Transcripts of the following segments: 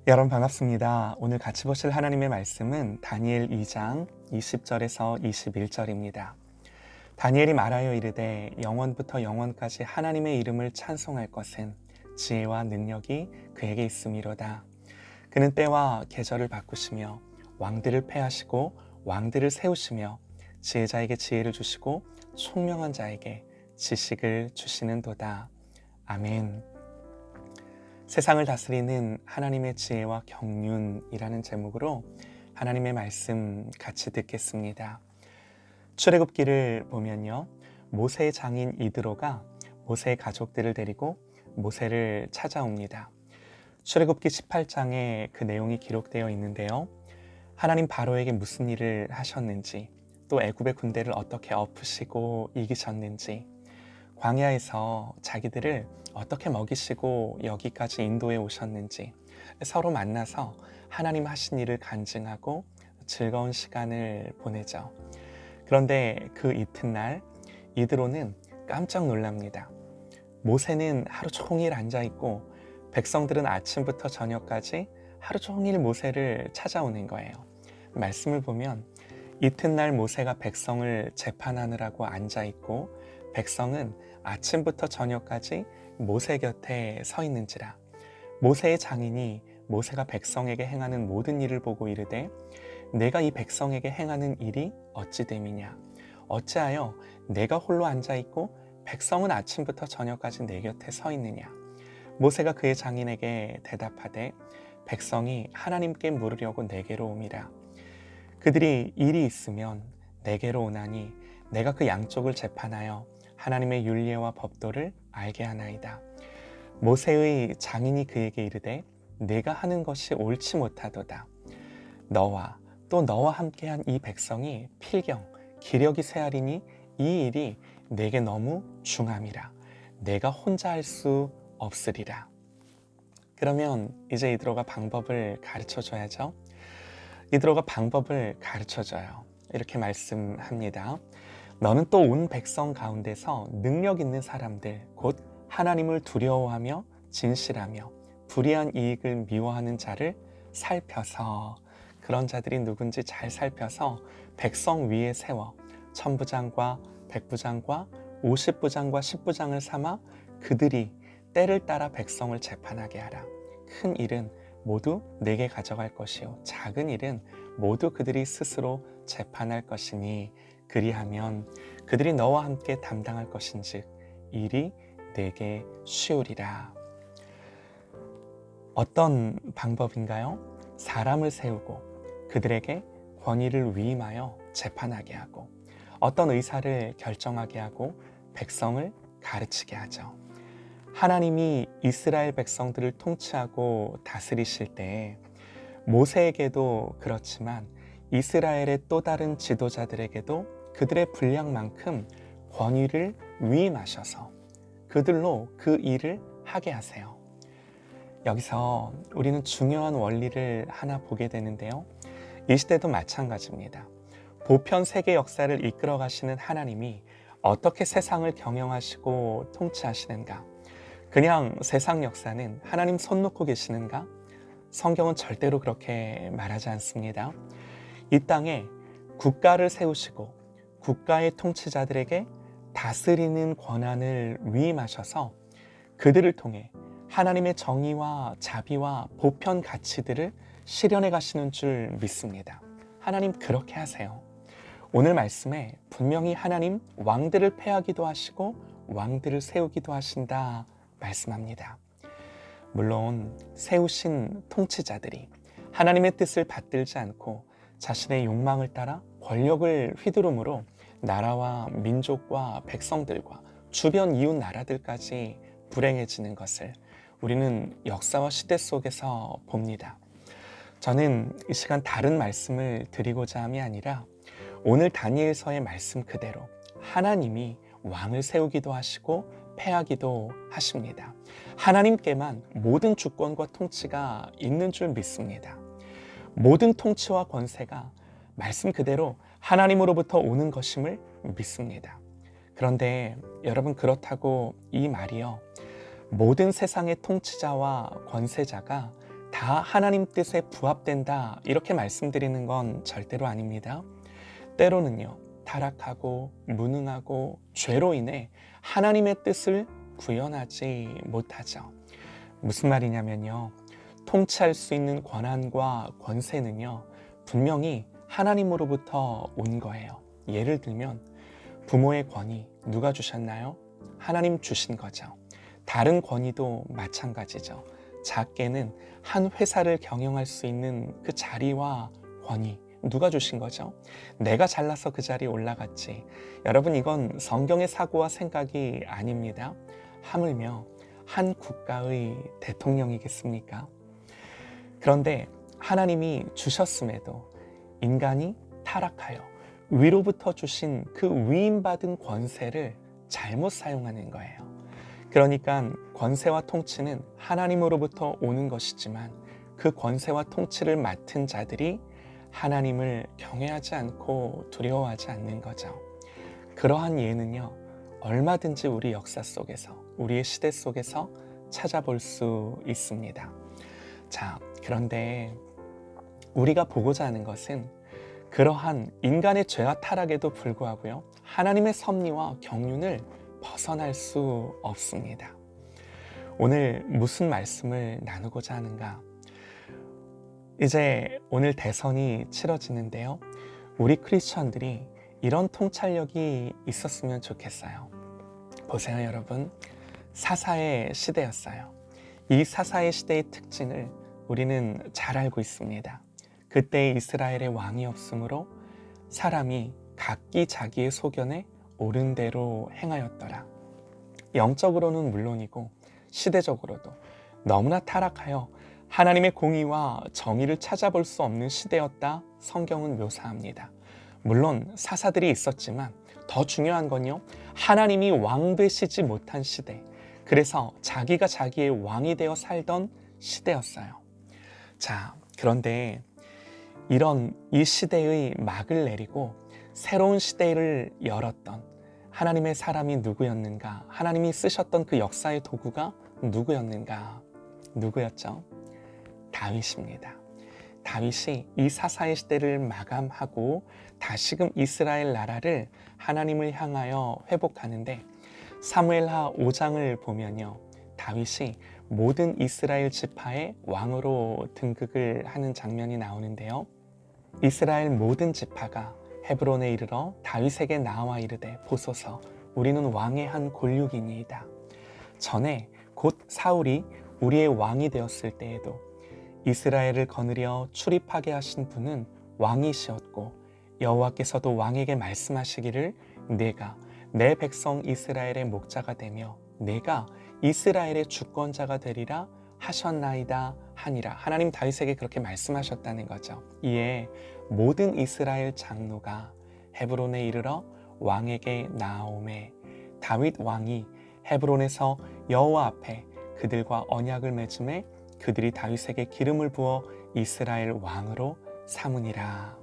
여러분 반갑습니다. 오늘 같이 보실 하나님의 말씀은 다니엘 2장 20절에서 21절입니다. 다니엘이 말하여 이르되 영원부터 영원까지 하나님의 이름을 찬송할 것은 지혜와 능력이 그에게 있음이로다. 그는 때와 계절을 바꾸시며 왕들을 패하시고 왕들을 세우시며 지혜자에게 지혜를 주시고 총명한 자에게 지식을 주시는도다. 아멘. 세상을 다스리는 하나님의 지혜와 경륜이라는 제목으로 하나님의 말씀 같이 듣겠습니다. 출애굽기를 보면요, 모세의 장인 이드로가 모세의 가족들을 데리고 모세를 찾아옵니다. 출애굽기 18장에 그 내용이 기록되어 있는데요, 하나님 바로에게 무슨 일을 하셨는지, 또 애굽의 군대를 어떻게 엎으시고 이기셨는지, 광야에서 자기들을 어떻게 먹이시고 여기까지 인도해 오셨는지 서로 만나서 하나님 하신 일을 간증하고 즐거운 시간을 보내죠. 그런데 그 이튿날 이드로는 깜짝 놀랍니다. 모세는 하루 종일 앉아있고 백성들은 아침부터 저녁까지 하루 종일 모세를 찾아오는 거예요. 말씀을 보면 이튿날 모세가 백성을 재판하느라고 앉아있고 백성은 아침부터 저녁까지 모세 곁에 서 있는지라. 모세의 장인이 모세가 백성에게 행하는 모든 일을 보고 이르되 내가 이 백성에게 행하는 일이 어찌 됨이냐. 어찌하여 내가 홀로 앉아있고 백성은 아침부터 저녁까지 내 곁에 서 있느냐. 모세가 그의 장인에게 대답하되 백성이 하나님께 물으려고 내게로 옴이라. 그들이 일이 있으면 내게로 오나니 내가 그 양쪽을 재판하여 하나님의 율례와 법도를 알게 하나이다. 모세의 장인이 그에게 이르되 내가 하는 것이 옳지 못하도다. 너와 또 너와 함께한 이 백성이 필경 기력이 쇠하리니 이 일이 내게 너무 중함이라. 내가 혼자 할 수 없으리라. 그러면 이제 이드로가 방법을 가르쳐줘야죠. 이드로가 방법을 가르쳐줘요. 이렇게 말씀합니다. 너는 또 온 백성 가운데서 능력 있는 사람들, 곧 하나님을 두려워하며 진실하며 불의한 이익을 미워하는 자를 살펴서, 그런 자들이 누군지 잘 살펴서 백성 위에 세워 천부장과 백부장과 50부장과 10부장을 삼아 그들이 때를 따라 백성을 재판하게 하라. 큰 일은 모두 내게 가져갈 것이요 작은 일은 모두 그들이 스스로 재판할 것이니 그리하면 그들이 너와 함께 담당할 것인즉 일이 내게 쉬우리라. 어떤 방법인가요? 사람을 세우고 그들에게 권위를 위임하여 재판하게 하고 어떤 의사를 결정하게 하고 백성을 가르치게 하죠. 하나님이 이스라엘 백성들을 통치하고 다스리실 때 모세에게도 그렇지만 이스라엘의 또 다른 지도자들에게도 그들의 분량만큼 권위를 위임하셔서 그들로 그 일을 하게 하세요. 여기서 우리는 중요한 원리를 하나 보게 되는데요. 이 시대도 마찬가지입니다. 보편 세계 역사를 이끌어 가시는 하나님이 어떻게 세상을 경영하시고 통치하시는가? 그냥 세상 역사는 하나님 손 놓고 계시는가? 성경은 절대로 그렇게 말하지 않습니다. 이 땅에 국가를 세우시고 국가의 통치자들에게 다스리는 권한을 위임하셔서 그들을 통해 하나님의 정의와 자비와 보편 가치들을 실현해 가시는 줄 믿습니다. 하나님 그렇게 하세요. 오늘 말씀에 분명히 하나님 왕들을 패하기도 하시고 왕들을 세우기도 하신다 말씀합니다. 물론 세우신 통치자들이 하나님의 뜻을 받들지 않고 자신의 욕망을 따라 권력을 휘두름으로 나라와 민족과 백성들과 주변 이웃 나라들까지 불행해지는 것을 우리는 역사와 시대 속에서 봅니다. 저는 이 시간 다른 말씀을 드리고자 함이 아니라 오늘 다니엘서의 말씀 그대로 하나님이 왕을 세우기도 하시고 패하기도 하십니다. 하나님께만 모든 주권과 통치가 있는 줄 믿습니다. 모든 통치와 권세가 말씀 그대로 하나님으로부터 오는 것임을 믿습니다. 그런데 여러분, 그렇다고 이 말이요, 모든 세상의 통치자와 권세자가 다 하나님 뜻에 부합된다 이렇게 말씀드리는 건 절대로 아닙니다. 때로는요, 타락하고 무능하고 죄로 인해 하나님의 뜻을 구현하지 못하죠. 무슨 말이냐면요, 통치할 수 있는 권한과 권세는요, 분명히 하나님으로부터 온 거예요. 예를 들면 부모의 권위 누가 주셨나요? 하나님 주신 거죠. 다른 권위도 마찬가지죠. 작게는 한 회사를 경영할 수 있는 그 자리와 권위 누가 주신 거죠? 내가 잘나서 그 자리에 올라갔지. 여러분, 이건 성경의 사고와 생각이 아닙니다. 하물며 한 국가의 대통령이겠습니까? 그런데 하나님이 주셨음에도 인간이 타락하여 위로부터 주신 그 위임받은 권세를 잘못 사용하는 거예요. 그러니까 권세와 통치는 하나님으로부터 오는 것이지만 그 권세와 통치를 맡은 자들이 하나님을 경외하지 않고 두려워하지 않는 거죠. 그러한 예는요, 얼마든지 우리 역사 속에서, 우리의 시대 속에서 찾아볼 수 있습니다. 자, 그런데 우리가 보고자 하는 것은 그러한 인간의 죄와 타락에도 불구하고요, 하나님의 섭리와 경륜을 벗어날 수 없습니다. 오늘 무슨 말씀을 나누고자 하는가? 이제 오늘 대선이 치러지는데요, 우리 크리스천들이 이런 통찰력이 있었으면 좋겠어요. 보세요, 여러분. 사사의 시대였어요. 이 사사의 시대의 특징을 우리는 잘 알고 있습니다. 그때 이스라엘의 왕이 없으므로 사람이 각기 자기의 소견에 옳은 대로 행하였더라. 영적으로는 물론이고 시대적으로도 너무나 타락하여 하나님의 공의와 정의를 찾아볼 수 없는 시대였다 성경은 묘사합니다. 물론 사사들이 있었지만 더 중요한 건요, 하나님이 왕 되시지 못한 시대, 그래서 자기가 자기의 왕이 되어 살던 시대였어요. 자, 그런데 이런 이 시대의 막을 내리고 새로운 시대를 열었던 하나님의 사람이 누구였는가? 하나님이 쓰셨던 그 역사의 도구가 누구였는가? 누구였죠? 다윗입니다. 다윗이 이 사사의 시대를 마감하고 다시금 이스라엘 나라를 하나님을 향하여 회복하는데, 사무엘하 5장을 보면요, 다윗이 모든 이스라엘 지파의 왕으로 등극을 하는 장면이 나오는데요, 이스라엘 모든 지파가 헤브론에 이르러 다윗에게 나와 이르되, 보소서 우리는 왕의 한 골육이니이다. 전에 곧 사울이 우리의 왕이 되었을 때에도 이스라엘을 거느려 출입하게 하신 분은 왕이시었고, 여호와께서도 왕에게 말씀하시기를 내가 내 백성 이스라엘의 목자가 되며 내가 이스라엘의 주권자가 되리라 하셨나이다 하니라. 하나님 다윗에게 그렇게 말씀하셨다는 거죠. 이에 모든 이스라엘 장로가 헤브론에 이르러 왕에게 나아오매, 다윗 왕이 헤브론에서 여호와 앞에 그들과 언약을 맺음에 그들이 다윗에게 기름을 부어 이스라엘 왕으로 삼으니라.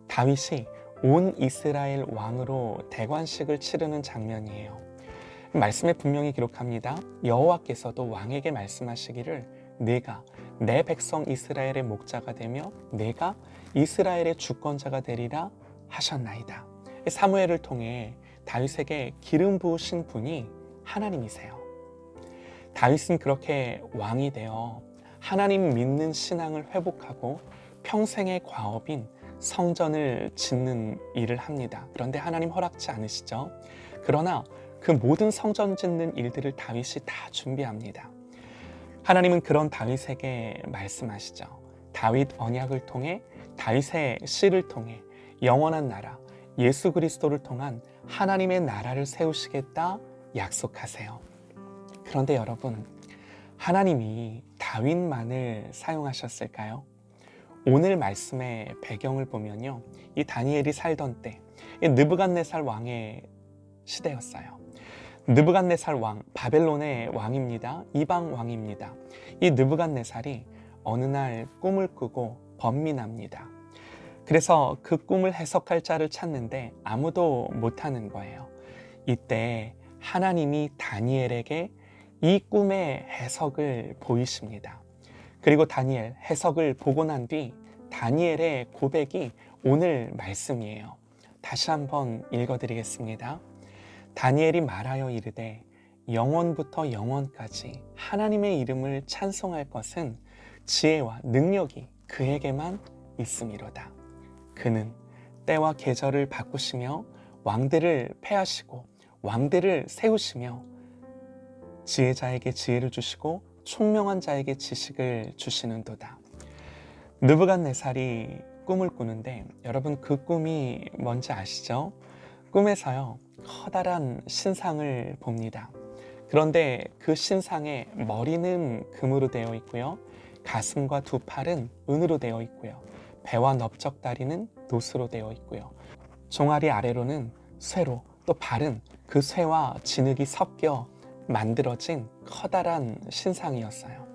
다윗이 온 이스라엘 왕으로 대관식을 치르는 장면이에요. 말씀에 분명히 기록합니다. 여호와께서도 왕에게 말씀하시기를 내가 내 백성 이스라엘의 목자가 되며 내가 이스라엘의 주권자가 되리라 하셨나이다. 사무엘을 통해 다윗에게 기름 부으신 분이 하나님이세요. 다윗은 그렇게 왕이 되어 하나님 믿는 신앙을 회복하고 평생의 과업인 성전을 짓는 일을 합니다. 그런데 하나님 허락지 않으시죠? 그러나 그 모든 성전 짓는 일들을 다윗이 다 준비합니다. 하나님은 그런 다윗에게 말씀하시죠. 다윗 언약을 통해, 다윗의 씨를 통해 영원한 나라 예수 그리스도를 통한 하나님의 나라를 세우시겠다 약속하세요. 그런데 여러분, 하나님이 다윗만을 사용하셨을까요? 오늘 말씀의 배경을 보면요, 이 다니엘이 살던 때 느부갓네살 왕의 시대였어요. 느부갓네살 왕, 바벨론의 왕입니다. 이방 왕입니다. 이 느부갓네살이 어느 날 꿈을 꾸고 번민합니다. 그래서 그 꿈을 해석할 자를 찾는데 아무도 못하는 거예요. 이때 하나님이 다니엘에게 이 꿈의 해석을 보이십니다. 그리고 다니엘 해석을 보고 난 뒤 다니엘의 고백이 오늘 말씀이에요. 다시 한번 읽어드리겠습니다. 다니엘이 말하여 이르되 영원부터 영원까지 하나님의 이름을 찬송할 것은 지혜와 능력이 그에게만 있음이로다. 그는 때와 계절을 바꾸시며 왕들을 패하시고 왕들을 세우시며 지혜자에게 지혜를 주시고 총명한 자에게 지식을 주시는도다. 느부갓네살이 꿈을 꾸는데 여러분 그 꿈이 뭔지 아시죠? 꿈에서요 커다란 신상을 봅니다. 그런데 그 신상의 머리는 금으로 되어 있고요, 가슴과 두 팔은 은으로 되어 있고요, 배와 넓적다리는 노수로 되어 있고요, 종아리 아래로는 쇠로, 또 발은 그 쇠와 진흙이 섞여 만들어진 커다란 신상이었어요.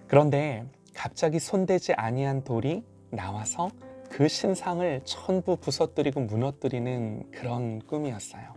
그런데 갑자기 손대지 아니한 돌이 나와서 그 신상을 전부 부서뜨리고 무너뜨리는 그런 꿈이었어요.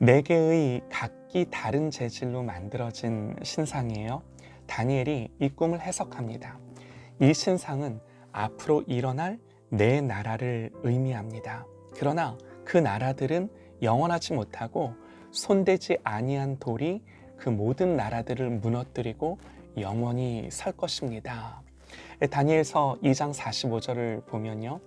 4개의 각기 다른 재질로 만들어진 신상이에요. 다니엘이 이 꿈을 해석합니다. 이 신상은 앞으로 일어날 4나라를 의미합니다. 그러나 그 나라들은 영원하지 못하고 손대지 아니한 돌이 그 모든 나라들을 무너뜨리고 영원히 설 것입니다. 다니엘서 2장 45절을 보면요,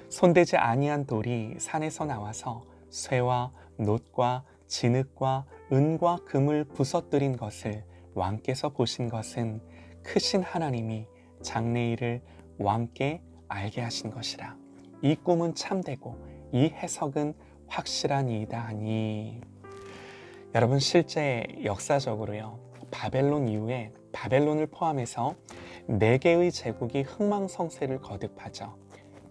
손대지 아니한 돌이 산에서 나와서 쇠와 놋과 진흙과 은과 금을 부서뜨린 것을 왕께서 보신 것은 크신 하나님이 장래일을 왕께 알게 하신 것이라. 이 꿈은 참되고 이 해석은 확실하니이다 하니. 여러분 실제 역사적으로요, 바벨론 이후에 바벨론을 포함해서 4개의 제국이 흥망성쇠를 거듭하죠.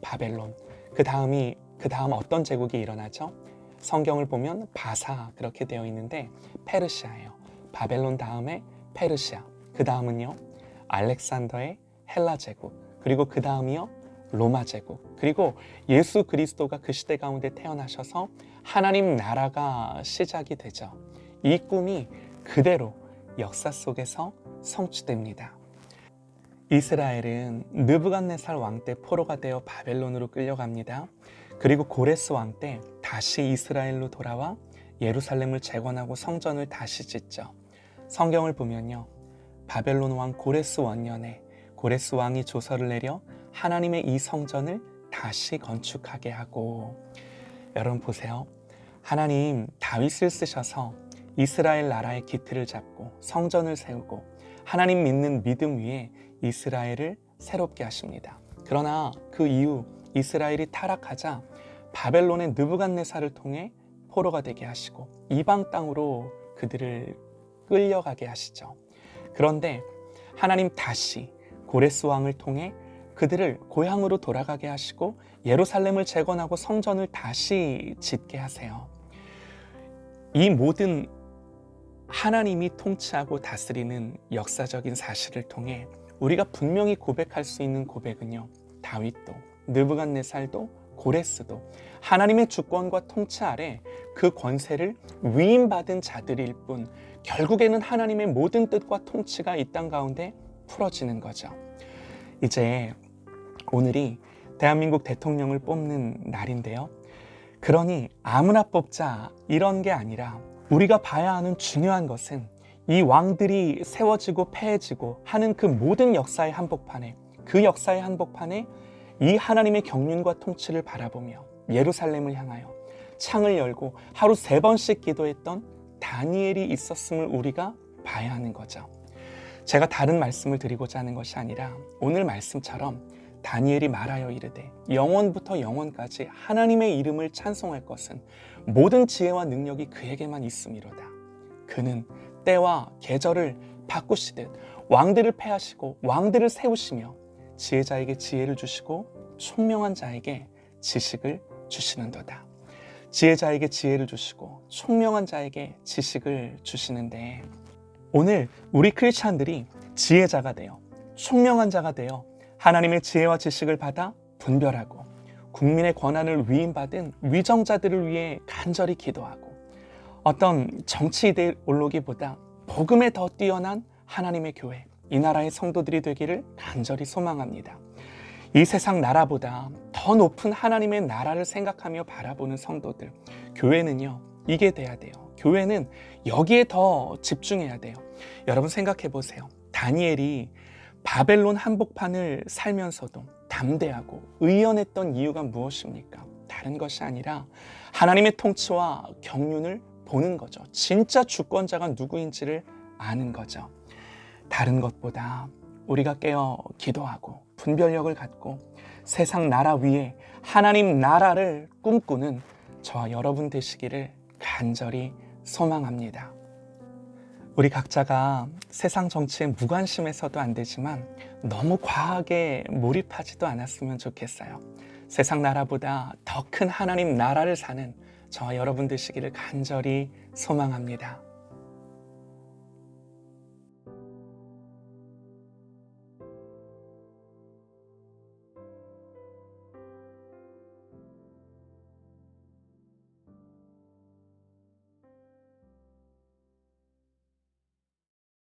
바벨론, 그 다음 어떤 제국이 일어나죠? 성경을 보면 바사 그렇게 되어 있는데 페르시아예요. 바벨론 다음에 페르시아, 그 다음은요 알렉산더의 헬라 제국, 그리고 그 다음이요 로마 제국, 그리고 예수 그리스도가 그 시대 가운데 태어나셔서 하나님 나라가 시작이 되죠. 이 꿈이 그대로 역사 속에서 성취됩니다. 이스라엘은 느부갓네살 왕 때 포로가 되어 바벨론으로 끌려갑니다. 그리고 고레스 왕 때 다시 이스라엘로 돌아와 예루살렘을 재건하고 성전을 다시 짓죠. 성경을 보면요, 바벨론 왕 고레스 원년에 고레스 왕이 조서를 내려 하나님의 이 성전을 다시 건축하게 하고, 여러분 보세요, 하나님 다윗을 쓰셔서 이스라엘 나라의 기틀을 잡고 성전을 세우고 하나님 믿는 믿음 위에 이스라엘을 새롭게 하십니다. 그러나 그 이후 이스라엘이 타락하자 바벨론의 느부갓네살을 통해 포로가 되게 하시고 이방 땅으로 그들을 끌려가게 하시죠. 그런데 하나님 다시 고레스 왕을 통해 그들을 고향으로 돌아가게 하시고 예루살렘을 재건하고 성전을 다시 짓게 하세요. 이 모든 하나님이 통치하고 다스리는 역사적인 사실을 통해 우리가 분명히 고백할 수 있는 고백은요, 다윗도 느부갓네살도 고레스도 하나님의 주권과 통치 아래 그 권세를 위임받은 자들일 뿐 결국에는 하나님의 모든 뜻과 통치가 이 땅 가운데 풀어지는 거죠. 이제 오늘이 대한민국 대통령을 뽑는 날인데요, 그러니 아무나 뽑자 이런 게 아니라 우리가 봐야 하는 중요한 것은 이 왕들이 세워지고 패해지고 하는 그 모든 역사의 한복판에, 그 역사의 한복판에 이 하나님의 경륜과 통치를 바라보며 예루살렘을 향하여 창을 열고 하루 3번씩 기도했던 다니엘이 있었음을 우리가 봐야 하는 거죠. 제가 다른 말씀을 드리고자 하는 것이 아니라 오늘 말씀처럼 다니엘이 말하여 이르되 영원부터 영원까지 하나님의 이름을 찬송할 것은 모든 지혜와 능력이 그에게만 있음이로다. 그는 때와 계절을 바꾸시듯 왕들을 패하시고 왕들을 세우시며 지혜자에게 지혜를 주시고 총명한 자에게 지식을 주시는도다. 지혜자에게 지혜를 주시고 총명한 자에게 지식을 주시는데, 오늘 우리 크리스찬들이 지혜자가 되어 총명한 자가 되어 하나님의 지혜와 지식을 받아 분별하고 국민의 권한을 위임받은 위정자들을 위해 간절히 기도하고 어떤 정치 이데올로기보다 복음에 더 뛰어난 하나님의 교회, 이 나라의 성도들이 되기를 간절히 소망합니다. 이 세상 나라보다 더 높은 하나님의 나라를 생각하며 바라보는 성도들, 교회는요, 이게 돼야 돼요. 교회는 여기에 더 집중해야 돼요. 여러분 생각해 보세요. 다니엘이 바벨론 한복판을 살면서도 담대하고 의연했던 이유가 무엇입니까? 다른 것이 아니라 하나님의 통치와 경륜을 보는 거죠. 진짜 주권자가 누구인지를 아는 거죠. 다른 것보다 우리가 깨어 기도하고 분별력을 갖고 세상 나라 위에 하나님 나라를 꿈꾸는 저와 여러분 되시기를 간절히 소망합니다. 우리 각자가 세상 정치에 무관심해서도 안 되지만 너무 과하게 몰입하지도 않았으면 좋겠어요. 세상 나라보다 더 큰 하나님 나라를 사는 저와 여러분 되시기를 간절히 소망합니다.